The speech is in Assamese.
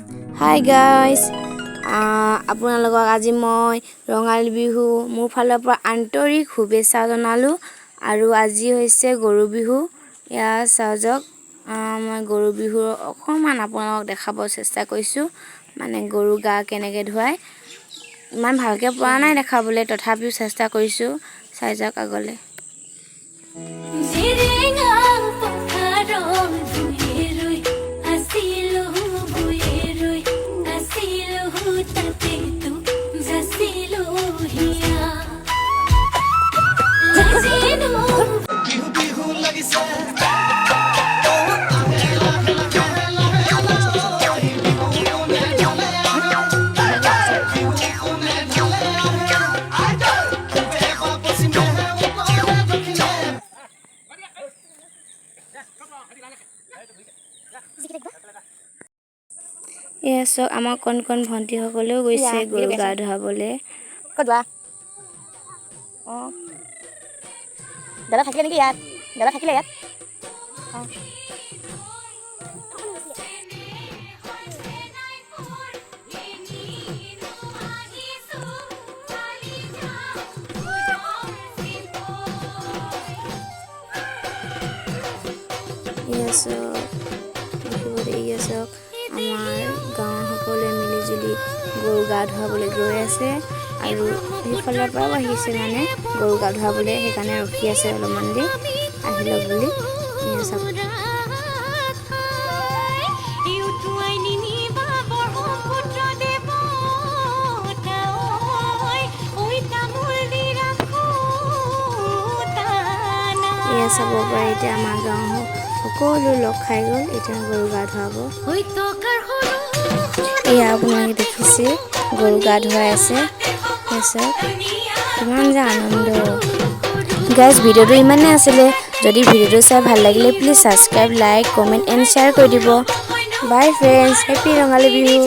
Hi guys, আপোনালোকক আজি মই ৰঙালী বিহু মোৰ ফালৰ পৰা আন্তৰিক শুভেচ্ছা জনালো আৰু আজি হৈছে গৰু বিহু। ইয়া সাজক মই গৰু বিহুৰ অকমান আপোনালোকক দেখাব চেষ্টা কৰিছো, মানে গৰু গা কেনেকৈ ধুৱায়। ইমান ভালকৈ পৰা নাই দেখাবলৈ, তথাপিও চেষ্টা কৰিছো। চাই যাওক আগলৈ। এয়া চক আমাৰ কণ কণ ভণ্টিসকলেও গৈছে গৰু গা ধুৱাবলৈ। দাদা থাকিলে নেকি ইয়াত? দাদা থাকিলে ইয়াত? আমাৰ গাঁৱৰ সকলোৱে মিলিজুলি গৰু গা ধুৱাবলৈ গৈ আছে আৰু সেইফালৰ পৰাও আহিছে, মানে গৰু গা ধুৱাবলৈ, সেইকাৰণে ৰখি আছে অলপমান দেৰি আহি লওক বুলি। এয়া চাব পাৰে, এতিয়া আমাৰ গাঁৱৰ সকলো লগ খাই গ'ল, এতিয়া গৰু গা ধুৱাব। এয়া আপোনালোকে দেখিছে গৰু গা ধুৱাই আছে। কিমান যে আনন্দ গাইজ। ভিডিঅ'টো ইমানেই আছিলে। যদি ভিডিঅ'টো চাই ভাল লাগিলে please subscribe, like, comment and share কৰি দিব। বাই ফ্ৰেণ্ডছ, হেপী ৰঙালী বিহু।